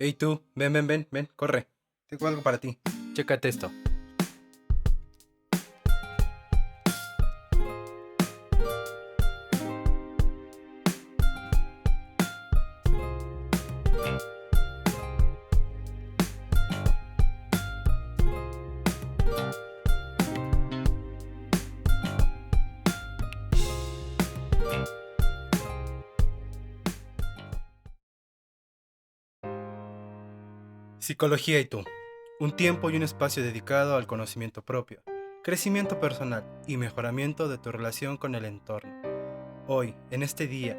Hey tú, ven, corre. Tengo algo para ti. Chécate esto. Psicología y tú. Un tiempo y un espacio dedicado al conocimiento propio, crecimiento personal y mejoramiento de tu relación con el entorno. Hoy, en este día,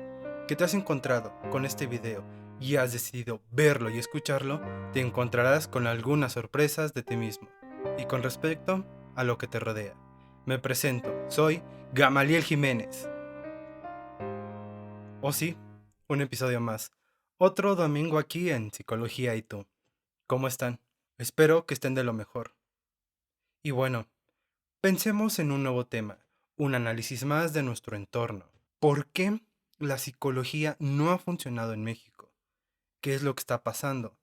que te has encontrado con este video y has decidido verlo y escucharlo, te encontrarás con algunas sorpresas de ti mismo y con respecto a lo que te rodea. Me presento, soy Gamaliel Jiménez. Oh sí, un episodio más. Otro domingo aquí en Psicología y tú. ¿Cómo están? Espero que estén de lo mejor. Y bueno, pensemos en un nuevo tema, un análisis más de nuestro entorno. ¿Por qué la psicología no ha funcionado en México? ¿Qué es lo que está pasando?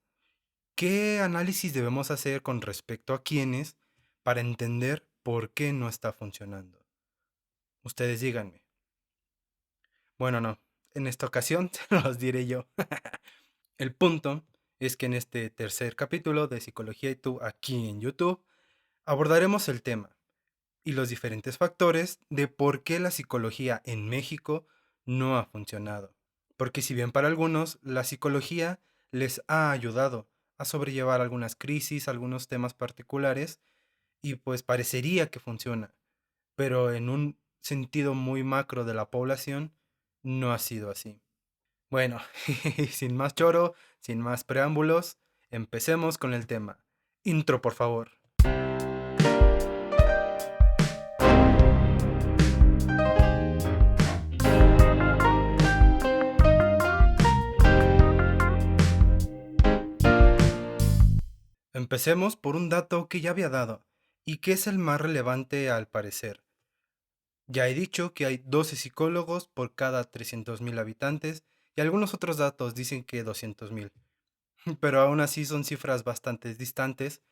¿Qué análisis debemos hacer con respecto a quiénes para entender por qué no está funcionando? Ustedes díganme. Bueno, no, en esta ocasión se los diré yo. El punto es que en este tercer capítulo de Psicología y tú aquí en YouTube abordaremos el tema y los diferentes factores de por qué la psicología en México no ha funcionado. Porque si bien para algunos la psicología les ha ayudado a sobrellevar algunas crisis, algunos temas particulares, y pues parecería que funciona, pero en un sentido muy macro de la población no ha sido así. Bueno, sin más choro, sin más preámbulos, empecemos con el tema. Intro, por favor. Empecemos por un dato que ya había dado, y que es el más relevante al parecer. Ya he dicho que hay 12 psicólogos por cada 300.000 habitantes, y algunos otros datos dicen que 200.000. Pero aún así son cifras bastante distantes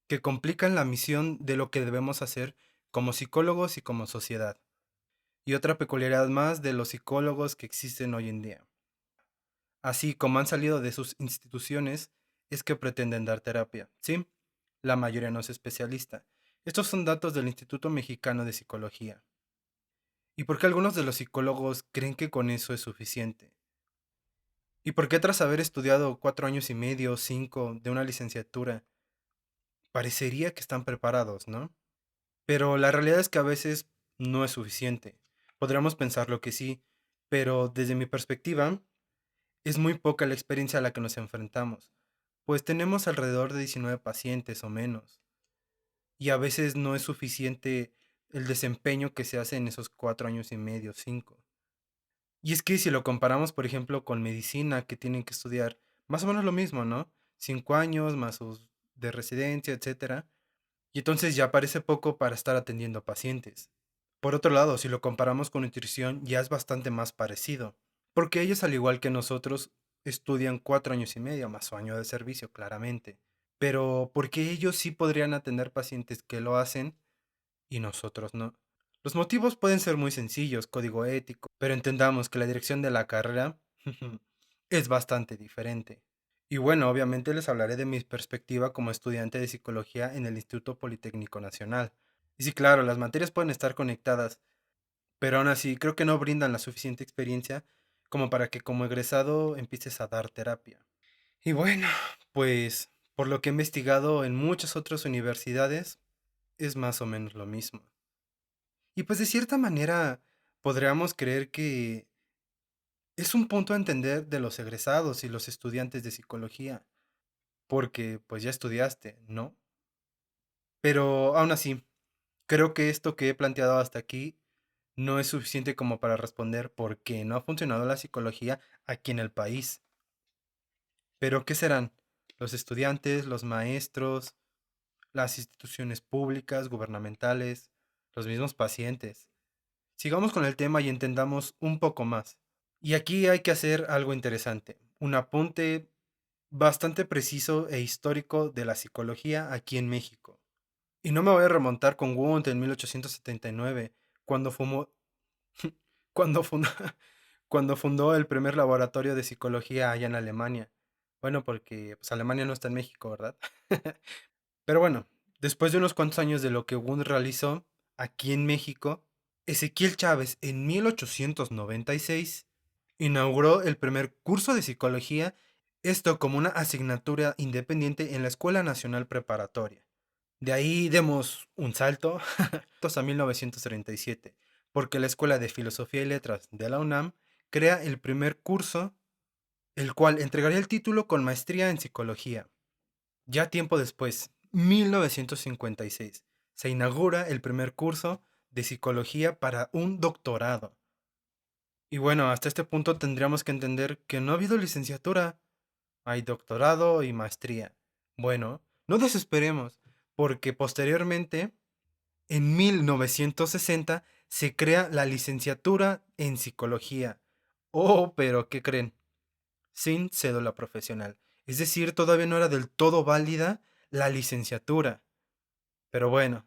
que complican la misión de lo que debemos hacer como psicólogos y como sociedad. Y otra peculiaridad más de los psicólogos que existen hoy en día. Así como han salido de sus instituciones, es que pretenden dar terapia. Sí, la mayoría no es especialista. Estos son datos del Instituto Mexicano de Psicología. ¿Y por qué algunos de los psicólogos creen que con eso es suficiente? ¿Y por qué tras haber estudiado 4 años y medio, 5, de una licenciatura, parecería que están preparados, ¿no? Pero la realidad es que a veces no es suficiente. Podríamos pensarlo que sí, pero desde mi perspectiva, es muy poca la experiencia a la que nos enfrentamos, pues tenemos alrededor de 19 pacientes o menos, y a veces no es suficiente el desempeño que se hace en esos 4 años y medio, 5. Y es que si lo comparamos, por ejemplo, con medicina, que tienen que estudiar más o menos lo mismo, ¿no? 5 años más sus de residencia, etcétera, y entonces ya parece poco para estar atendiendo pacientes. Por otro lado, si lo comparamos con nutrición, ya es bastante más parecido, porque ellos, al igual que nosotros, estudian 4 años y medio más su año de servicio, claramente. Pero, ¿por qué ellos sí podrían atender pacientes que lo hacen y nosotros no? Los motivos pueden ser muy sencillos, código ético, pero entendamos que la dirección de la carrera es bastante diferente. Y bueno, obviamente les hablaré de mi perspectiva como estudiante de psicología en el Instituto Politécnico Nacional. Y sí, claro, las materias pueden estar conectadas, pero aún así creo que no brindan la suficiente experiencia como para que como egresado empieces a dar terapia. Y bueno, pues por lo que he investigado en muchas otras universidades, es más o menos lo mismo. Y pues de cierta manera podríamos creer que es un punto a entender de los egresados y los estudiantes de psicología, porque pues ya estudiaste, ¿no? Pero aún así, creo que esto que he planteado hasta aquí no es suficiente como para responder por qué no ha funcionado la psicología aquí en el país. Pero ¿qué serán? Los estudiantes, los maestros, las instituciones públicas, gubernamentales, los mismos pacientes. Sigamos con el tema y entendamos un poco más. Y aquí hay que hacer algo interesante, un apunte bastante preciso e histórico de la psicología aquí en México. Y no me voy a remontar con Wundt en 1879, cuando fumó, cuando fundó, cuando fundó el primer laboratorio de psicología allá en Alemania. Bueno, porque pues, Alemania no está en México, ¿verdad? Pero bueno, después de unos cuantos años de lo que Wundt realizó aquí en México, Ezequiel Chávez en 1896 inauguró el primer curso de psicología, esto como una asignatura independiente en la Escuela Nacional Preparatoria. De ahí demos un salto a 1937, porque la Escuela de Filosofía y Letras de la UNAM crea el primer curso, el cual entregaría el título con maestría en psicología. Ya tiempo después, 1956, se inaugura el primer curso de psicología para un doctorado. Y bueno, hasta este punto tendríamos que entender que no ha habido licenciatura, hay doctorado y maestría. Bueno, no desesperemos, porque posteriormente, en 1960, se crea la licenciatura en psicología. Oh, pero ¿qué creen? Sin cédula profesional. Es decir, todavía no era del todo válida la licenciatura. Pero bueno,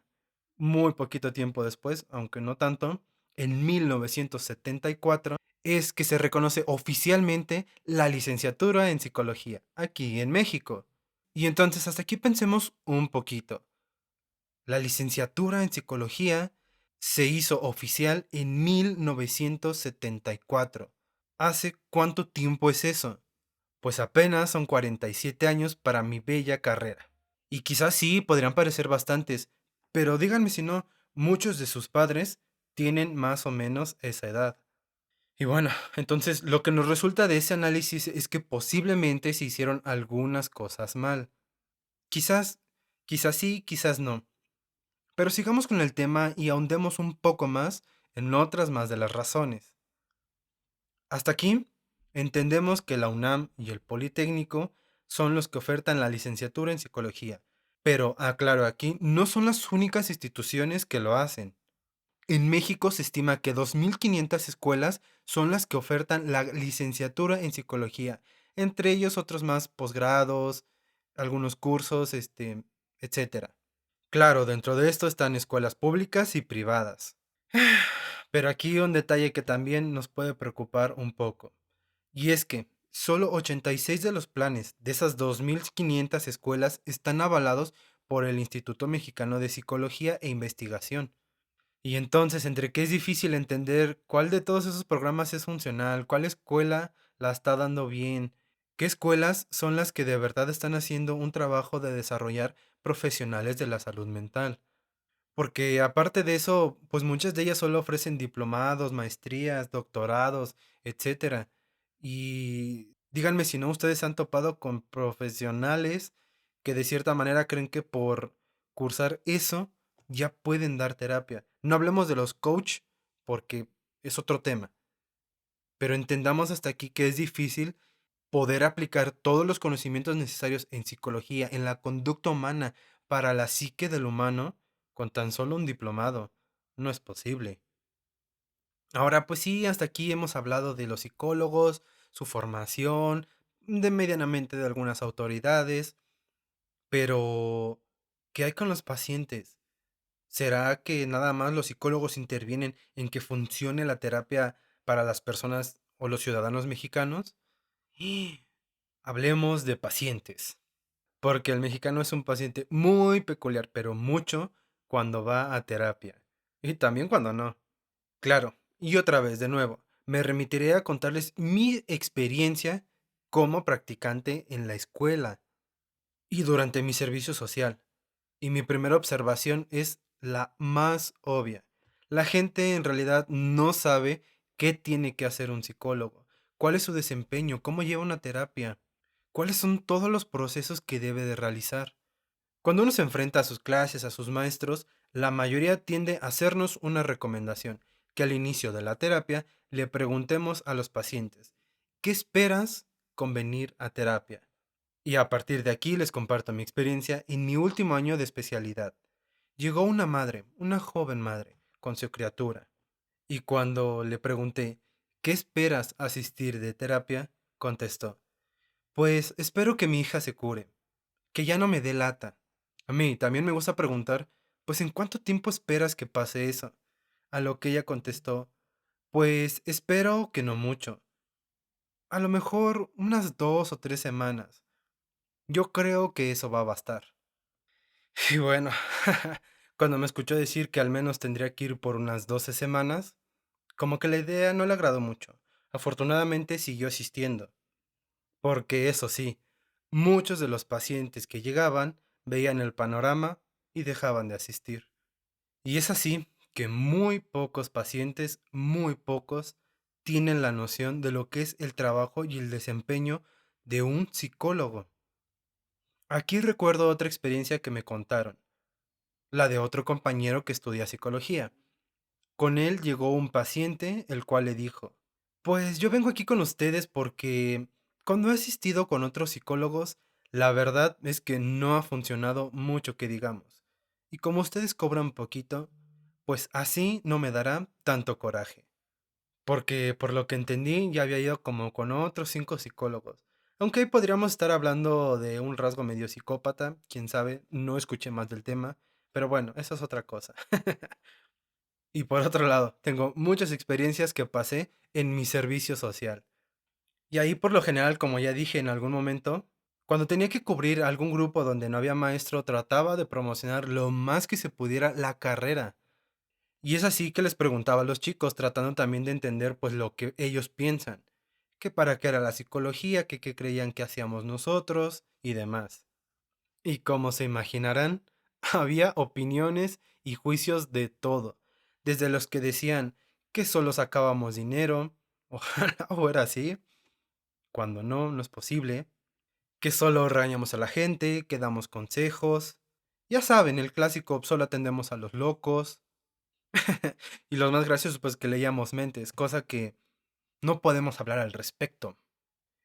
muy poquito tiempo después, aunque no tanto, en 1974 es que se reconoce oficialmente la licenciatura en psicología aquí en México. Y entonces hasta aquí pensemos un poquito. La licenciatura en psicología se hizo oficial en 1974. ¿Hace cuánto tiempo es eso? Pues apenas son 47 años para mi bella carrera. Y quizás sí, podrían parecer bastantes, pero díganme si no, muchos de sus padres tienen más o menos esa edad. Y bueno, entonces lo que nos resulta de ese análisis es que posiblemente se hicieron algunas cosas mal. Quizás, quizás sí, quizás no. Pero sigamos con el tema y ahondemos un poco más en otras más de las razones. Hasta aquí, entendemos que la UNAM y el Politécnico son los que ofertan la licenciatura en psicología. Pero, aclaro aquí, no son las únicas instituciones que lo hacen. En México se estima que 2.500 escuelas son las que ofertan la licenciatura en psicología, entre ellos otros más posgrados, algunos cursos, etcétera. Claro, dentro de esto están escuelas públicas y privadas. Pero aquí un detalle que también nos puede preocupar un poco. Y es que solo 86 de los planes de esas 2.500 escuelas están avalados por el Instituto Mexicano de Psicología e Investigación. Y entonces, entre que es difícil entender cuál de todos esos programas es funcional, cuál escuela la está dando bien, qué escuelas son las que de verdad están haciendo un trabajo de desarrollar profesionales de la salud mental. Porque aparte de eso, pues muchas de ellas solo ofrecen diplomados, maestrías, doctorados, etcétera. Y díganme si no, ustedes se han topado con profesionales que de cierta manera creen que por cursar eso ya pueden dar terapia. No hablemos de los coach porque es otro tema, pero entendamos hasta aquí que es difícil poder aplicar todos los conocimientos necesarios en psicología, en la conducta humana, para la psique del humano, con tan solo un diplomado. No es posible. Ahora, pues sí, hasta aquí hemos hablado de los psicólogos, su formación, de medianamente de algunas autoridades, pero ¿qué hay con los pacientes? ¿Será que nada más los psicólogos intervienen en que funcione la terapia para las personas o los ciudadanos mexicanos? Hablemos de pacientes. Porque el mexicano es un paciente muy peculiar, pero mucho cuando va a terapia. Y también cuando no. Claro, y otra vez, de nuevo, me remitiré a contarles mi experiencia como practicante en la escuela y durante mi servicio social. Y mi primera observación es la más obvia. La gente en realidad no sabe qué tiene que hacer un psicólogo, cuál es su desempeño, cómo lleva una terapia, cuáles son todos los procesos que debe de realizar. Cuando uno se enfrenta a sus clases, a sus maestros, la mayoría tiende a hacernos una recomendación, que al inicio de la terapia le preguntemos a los pacientes, ¿qué esperas con venir a terapia? Y a partir de aquí les comparto mi experiencia en mi último año de especialidad. Llegó una madre, una joven madre, con su criatura, y cuando le pregunté, ¿qué esperas asistir de terapia? Contestó, Pues espero que mi hija se cure, que ya no me dé lata. A mí también me gusta preguntar, pues ¿en cuánto tiempo esperas que pase eso? A lo que ella contestó, pues espero que no mucho. A lo mejor unas 2 o 3 semanas. Yo creo que eso va a bastar. Y bueno, cuando me escuchó decir que al menos tendría que ir por unas 12 semanas, como que la idea no le agradó mucho. Afortunadamente siguió asistiendo, porque eso sí, muchos de los pacientes que llegaban veían el panorama y dejaban de asistir. Y es así que muy pocos pacientes, muy pocos, tienen la noción de lo que es el trabajo y el desempeño de un psicólogo. Aquí recuerdo otra experiencia que me contaron, la de otro compañero que estudia psicología. Con él llegó un paciente, el cual le dijo, pues yo vengo aquí con ustedes porque cuando he asistido con otros psicólogos, la verdad es que no ha funcionado mucho que digamos. Y como ustedes cobran poquito, pues así no me dará tanto coraje. Porque por lo que entendí ya había ido como con otros 5 psicólogos. Aunque ahí podríamos estar hablando de un rasgo medio psicópata, quién sabe, no escuché más del tema, pero bueno, eso es otra cosa. Y por otro lado, tengo muchas experiencias que pasé en mi servicio social. Y ahí por lo general, como ya dije en algún momento, cuando tenía que cubrir algún grupo donde no había maestro, trataba de promocionar lo más que se pudiera la carrera. Y es así que les preguntaba a los chicos, tratando también de entender pues lo que ellos piensan, que para qué era la psicología, que qué creían que hacíamos nosotros y demás. Y como se imaginarán, había opiniones y juicios de todo, desde los que decían que solo sacábamos dinero, ojalá fuera así, cuando no, no es posible, que solo regañamos a la gente, que damos consejos, ya saben, el clásico solo atendemos a los locos, y los más graciosos pues que leíamos mentes, cosa que no podemos hablar al respecto.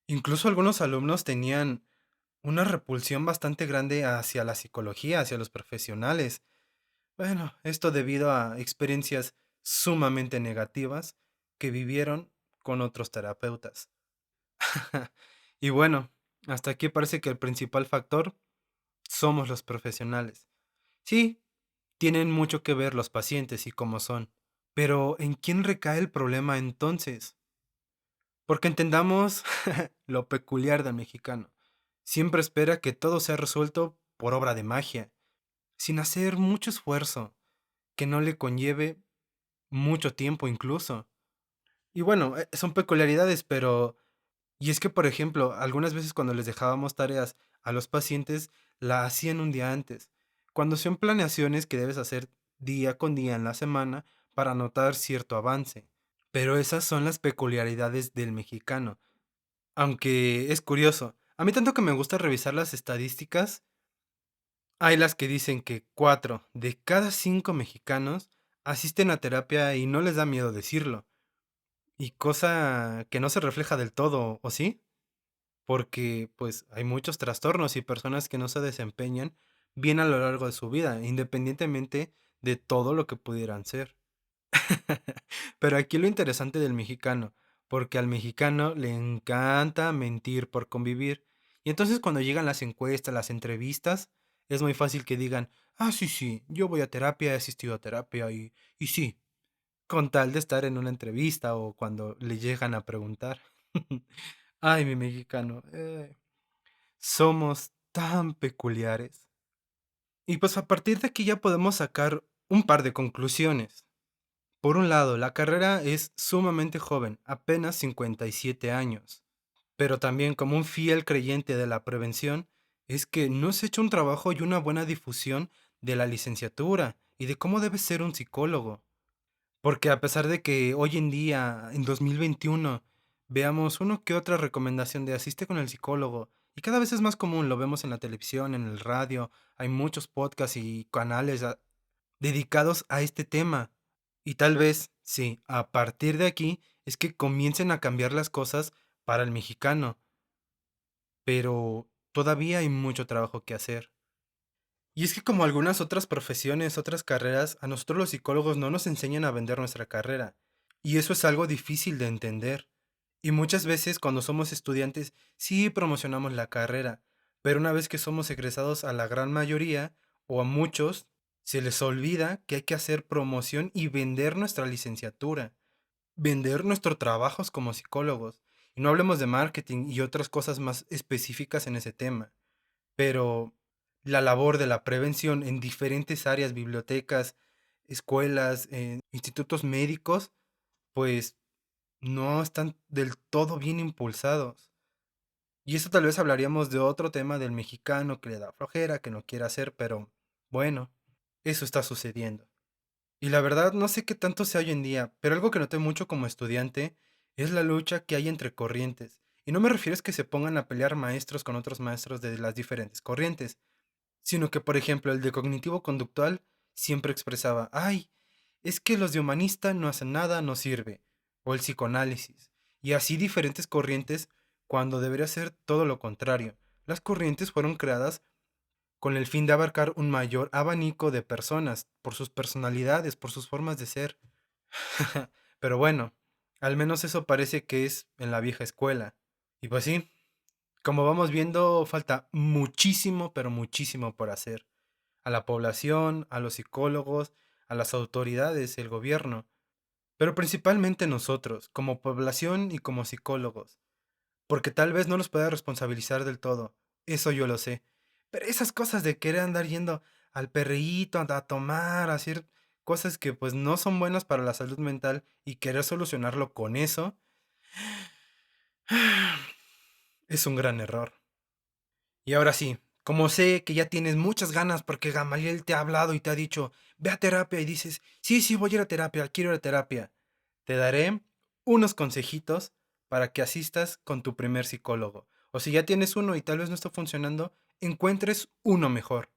Incluso algunos alumnos tenían una repulsión bastante grande hacia la psicología, hacia los profesionales. Bueno, esto debido a experiencias sumamente negativas que vivieron con otros terapeutas. Y bueno, hasta aquí parece que el principal factor somos los profesionales. Sí, tienen mucho que ver los pacientes y cómo son. Pero ¿en quién recae el problema entonces? Porque entendamos lo peculiar del mexicano. Siempre espera que todo sea resuelto por obra de magia, sin hacer mucho esfuerzo, que no le conlleve mucho tiempo incluso. Y bueno, son peculiaridades, pero... Y es que, por ejemplo, algunas veces cuando les dejábamos tareas a los pacientes, la hacían un día antes. Cuando son planeaciones que debes hacer día con día en la semana para notar cierto avance. Pero esas son las peculiaridades del mexicano. Aunque es curioso, a mí tanto que me gusta revisar las estadísticas, hay las que dicen que 4 de cada 5 mexicanos asisten a terapia y no les da miedo decirlo. Y cosa que no se refleja del todo, ¿o sí? Porque pues hay muchos trastornos y personas que no se desempeñan bien a lo largo de su vida, independientemente de todo lo que pudieran ser. Pero aquí lo interesante del mexicano, porque al mexicano le encanta mentir por convivir. Y entonces cuando llegan las encuestas, las entrevistas, es muy fácil que digan, ah, sí, sí, yo voy a terapia, he asistido a terapia y sí, con tal de estar en una entrevista o cuando le llegan a preguntar. Ay, mi mexicano, somos tan peculiares. Y pues a partir de aquí ya podemos sacar un par de conclusiones. Por un lado, la carrera es sumamente joven, apenas 57 años, pero también como un fiel creyente de la prevención, es que no se ha hecho un trabajo y una buena difusión de la licenciatura y de cómo debe ser un psicólogo. Porque a pesar de que hoy en día, en 2021, veamos uno que otra recomendación de asiste con el psicólogo, y cada vez es más común, lo vemos en la televisión, en el radio, hay muchos podcasts y canales dedicados a este tema. Y tal vez, sí, a partir de aquí es que comiencen a cambiar las cosas para el mexicano, pero todavía hay mucho trabajo que hacer. Y es que como algunas otras profesiones, otras carreras, a nosotros los psicólogos no nos enseñan a vender nuestra carrera. Y eso es algo difícil de entender. Y muchas veces cuando somos estudiantes sí promocionamos la carrera, pero una vez que somos egresados a la gran mayoría o a muchos, se les olvida que hay que hacer promoción y vender nuestra licenciatura, vender nuestros trabajos como psicólogos. Y no hablemos de marketing y otras cosas más específicas en ese tema, pero la labor de la prevención en diferentes áreas, bibliotecas, escuelas, institutos médicos, pues no están del todo bien impulsados. Y eso tal vez hablaríamos de otro tema del mexicano que le da flojera, que no quiere hacer, pero bueno, eso está sucediendo. Y la verdad no sé qué tanto sea hoy en día, pero algo que noté mucho como estudiante es la lucha que hay entre corrientes. Y no me refiero a que se pongan a pelear maestros con otros maestros de las diferentes corrientes, sino que, por ejemplo, el de cognitivo conductual siempre expresaba, ay, es que los de humanista no hacen nada, no sirve, o el psicoanálisis, y así diferentes corrientes cuando debería ser todo lo contrario. Las corrientes fueron creadas con el fin de abarcar un mayor abanico de personas, por sus personalidades, por sus formas de ser. Pero bueno, al menos eso parece que es en la vieja escuela. Y pues sí, como vamos viendo, falta muchísimo, pero muchísimo por hacer. A la población, a los psicólogos, a las autoridades, el gobierno, pero principalmente nosotros, como población y como psicólogos, porque tal vez no los pueda responsabilizar del todo, eso yo lo sé, pero esas cosas de querer andar yendo al perreíto a tomar, a hacer cosas que pues no son buenas para la salud mental y querer solucionarlo con eso, es un gran error. Y ahora sí, como sé que ya tienes muchas ganas porque Gamaliel te ha hablado y te ha dicho, ve a terapia y dices, sí, sí, voy a ir a terapia, quiero ir a terapia, te daré unos consejitos para que asistas con tu primer psicólogo. O si ya tienes uno y tal vez no está funcionando, encuentres uno mejor.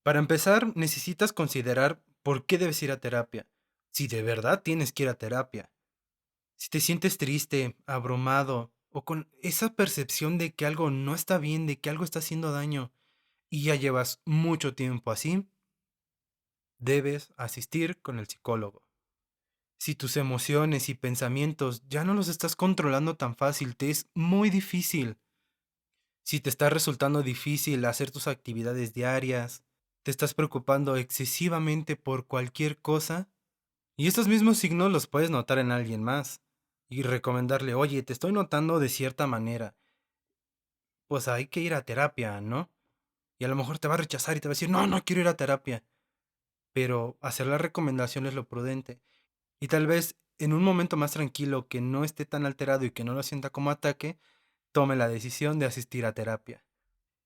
Para empezar, necesitas considerar por qué debes ir a terapia. Si de verdad tienes que ir a terapia. Si te sientes triste, abrumado o con esa percepción de que algo no está bien, de que algo está haciendo daño y ya llevas mucho tiempo así, debes asistir con el psicólogo. Si tus emociones y pensamientos ya no los estás controlando tan fácil, te es muy difícil. Si te está resultando difícil hacer tus actividades diarias, te estás preocupando excesivamente por cualquier cosa, y estos mismos signos los puedes notar en alguien más y recomendarle, oye, te estoy notando de cierta manera, pues hay que ir a terapia, ¿no? Y a lo mejor te va a rechazar y te va a decir, no, no quiero ir a terapia, pero hacer la recomendación es lo prudente. Y tal vez en un momento más tranquilo, que no esté tan alterado y que no lo sienta como ataque, tome la decisión de asistir a terapia.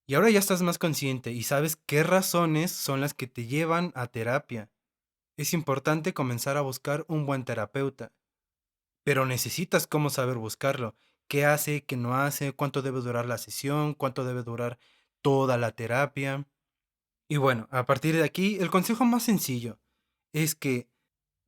Y ahora ya estás más consciente y sabes qué razones son las que te llevan a terapia. Es importante comenzar a buscar un buen terapeuta, pero necesitas cómo saber buscarlo. ¿Qué hace, qué no hace, cuánto debe durar la sesión, cuánto debe durar toda la terapia? Y bueno, a partir de aquí, el consejo más sencillo es que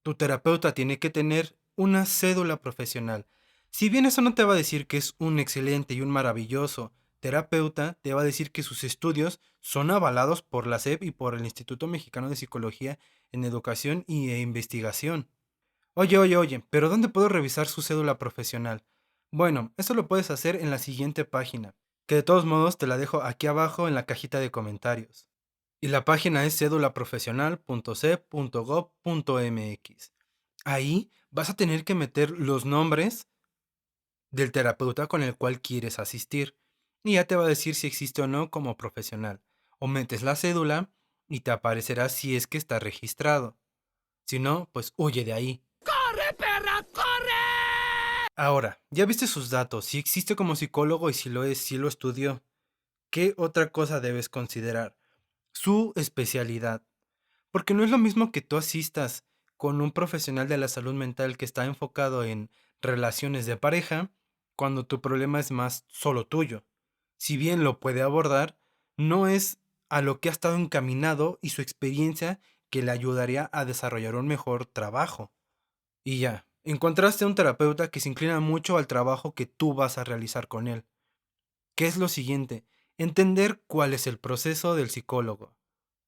tu terapeuta tiene que tener una cédula profesional. Si bien eso no te va a decir que es un excelente y un maravilloso terapeuta, te va a decir que sus estudios son avalados por la SEP y por el Instituto Mexicano de Psicología en Educación e Investigación. Oye, oye, oye, pero ¿dónde puedo revisar su cédula profesional? Bueno, eso lo puedes hacer en la siguiente página, que de todos modos te la dejo aquí abajo en la cajita de comentarios. Y la página es cedulaprofesional.cep.gov.mx. Ahí vas a tener que meter los nombres del terapeuta con el cual quieres asistir y ya te va a decir si existe o no como profesional. O metes la cédula y te aparecerá si es que está registrado. Si no, pues huye de ahí. ¡Corre, perra, corre! Ahora, ya viste sus datos, si existe como psicólogo y si lo es, si lo estudió. ¿Qué otra cosa debes considerar? Su especialidad. Porque no es lo mismo que tú asistas con un profesional de la salud mental que está enfocado en relaciones de pareja, cuando tu problema es más solo tuyo. Si bien lo puede abordar, no es a lo que ha estado encaminado y su experiencia que le ayudaría a desarrollar un mejor trabajo. Y ya, encontraste un terapeuta que se inclina mucho al trabajo que tú vas a realizar con él. ¿Qué es lo siguiente? Entender cuál es el proceso del psicólogo.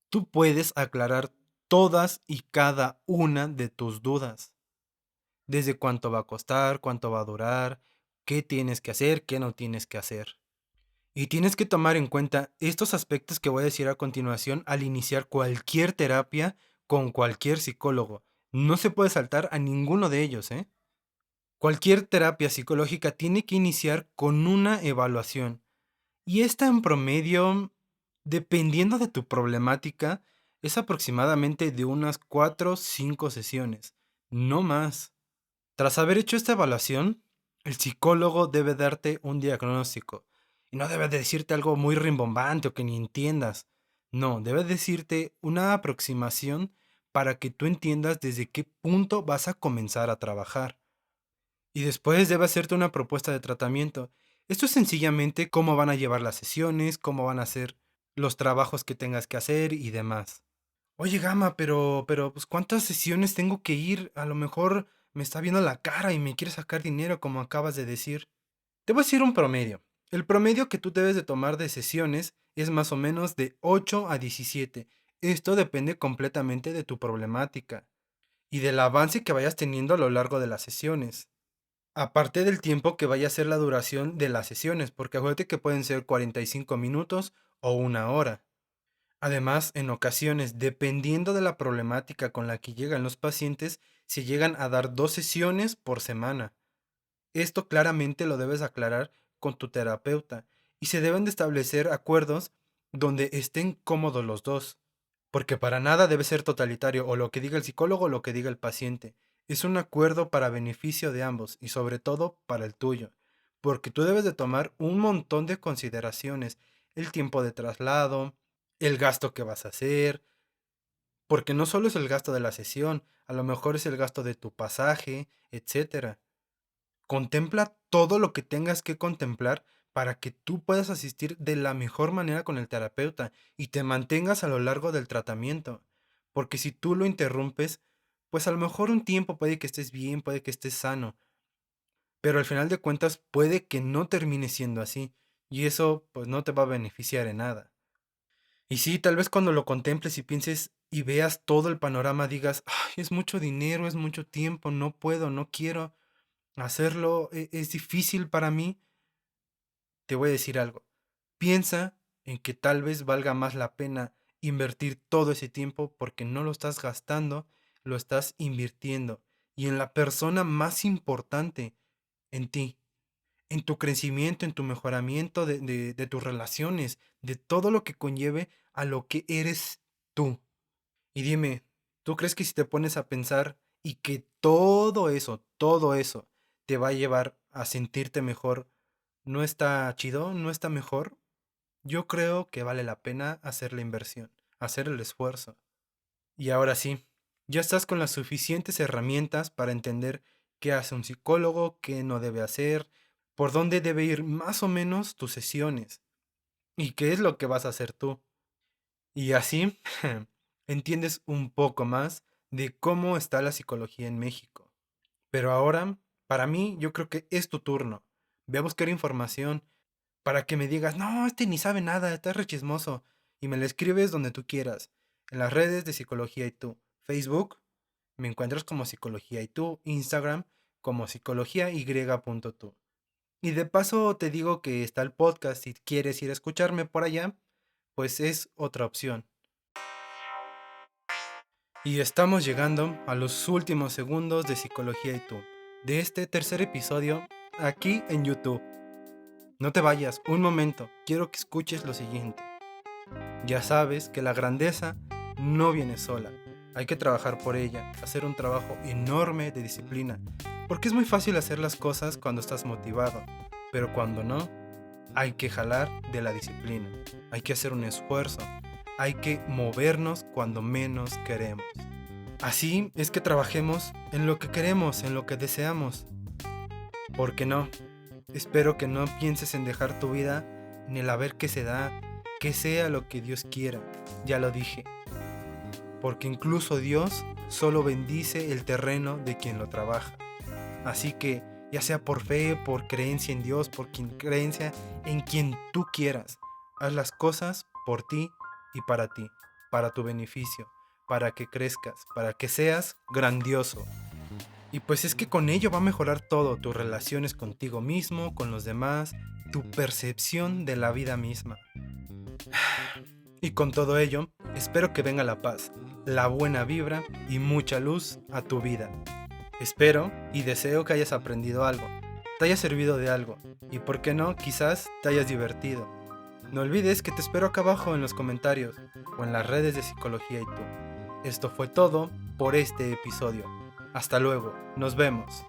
Tú puedes aclarar todas y cada una de tus dudas. Desde cuánto va a costar, cuánto va a durar, qué tienes que hacer, qué no tienes que hacer. Y tienes que tomar en cuenta estos aspectos que voy a decir a continuación al iniciar cualquier terapia con cualquier psicólogo. No se puede saltar a ninguno de ellos, ¿eh? Cualquier terapia psicológica tiene que iniciar con una evaluación. Y esta en promedio, dependiendo de tu problemática, es aproximadamente de unas 4 o 5 sesiones, no más. Tras haber hecho esta evaluación, el psicólogo debe darte un diagnóstico. Y no debe decirte algo muy rimbombante o que ni entiendas. No, debe decirte una aproximación para que tú entiendas desde qué punto vas a comenzar a trabajar. Y después debe hacerte una propuesta de tratamiento. Esto es sencillamente cómo van a llevar las sesiones, cómo van a hacer los trabajos que tengas que hacer y demás. Oye, Gama, pues ¿cuántas sesiones tengo que ir? A lo mejor me está viendo la cara y me quiere sacar dinero, como acabas de decir. Te voy a decir un promedio. El promedio que tú debes de tomar de sesiones es más o menos de 8 a 17. Esto depende completamente de tu problemática y del avance que vayas teniendo a lo largo de las sesiones. Aparte del tiempo que vaya a ser la duración de las sesiones, porque acuérdate que pueden ser 45 minutos o una hora. Además, en ocasiones, dependiendo de la problemática con la que llegan los pacientes, se llegan a dar 2 sesiones por semana. Esto claramente lo debes aclarar con tu terapeuta y se deben de establecer acuerdos donde estén cómodos los dos, porque para nada debe ser totalitario o lo que diga el psicólogo o lo que diga el paciente. Es un acuerdo para beneficio de ambos y sobre todo para el tuyo, porque tú debes de tomar un montón de consideraciones, el tiempo de traslado, el gasto que vas a hacer, porque no solo es el gasto de la sesión, a lo mejor es el gasto de tu pasaje, etcétera. Contempla todo lo que tengas que contemplar para que tú puedas asistir de la mejor manera con el terapeuta y te mantengas a lo largo del tratamiento. Porque si tú lo interrumpes, pues a lo mejor un tiempo puede que estés bien, puede que estés sano, pero al final de cuentas puede que no termine siendo así y eso pues no te va a beneficiar en nada. Y sí, tal vez cuando lo contemples y pienses y veas todo el panorama digas, ay, es mucho dinero, es mucho tiempo, no puedo, no quiero hacerlo, es difícil para mí. Te voy a decir algo. Piensa en que tal vez valga más la pena invertir todo ese tiempo porque no lo estás gastando, lo estás invirtiendo. Y en la persona más importante, en ti, en tu crecimiento, en tu mejoramiento de tus relaciones, de todo lo que conlleve a lo que eres tú. Y dime, ¿tú crees que si te pones a pensar y que todo eso te va a llevar a sentirte mejor, no está chido, no está mejor? Yo creo que vale la pena hacer la inversión, hacer el esfuerzo. Y ahora sí, ya estás con las suficientes herramientas para entender qué hace un psicólogo, qué no debe hacer, por dónde debe ir más o menos tus sesiones y qué es lo que vas a hacer tú. Y así entiendes un poco más de cómo está la psicología en México. Pero ahora, para mí, yo creo que es tu turno. Ve a buscar información para que me digas, no, este ni sabe nada, está re chismoso. Y me lo escribes donde tú quieras. En las redes de Psicología y tú. Facebook, me encuentras como Psicología y tú. Instagram, como psicología y.tú. Y de paso te digo que está el podcast, si quieres ir a escucharme por allá, pues es otra opción. Y estamos llegando a los últimos segundos de Psicología y tú, de este tercer episodio aquí en YouTube. No te vayas, un momento, quiero que escuches lo siguiente. Ya sabes que la grandeza no viene sola, hay que trabajar por ella, hacer un trabajo enorme de disciplina, porque es muy fácil hacer las cosas cuando estás motivado, pero cuando no, hay que jalar de la disciplina, hay que hacer un esfuerzo, hay que movernos cuando menos queremos. Así es que trabajemos en lo que queremos, en lo que deseamos. ¿Por qué no? Espero que no pienses en dejar tu vida en el a ver qué se da, que sea lo que Dios quiera. Ya lo dije. Porque incluso Dios solo bendice el terreno de quien lo trabaja. Así que, ya sea por fe, por creencia en Dios, por creencia en quien tú quieras, haz las cosas por ti y para tu beneficio, para que crezcas, para que seas grandioso. Y pues es que con ello va a mejorar todo, tus relaciones contigo mismo, con los demás, tu percepción de la vida misma. Y con todo ello, espero que venga la paz, la buena vibra y mucha luz a tu vida. Espero y deseo que hayas aprendido algo, te haya servido de algo y por qué no, quizás te hayas divertido. No olvides que te espero acá abajo en los comentarios o en las redes de Psicología y tú. Esto fue todo por este episodio. Hasta luego, nos vemos.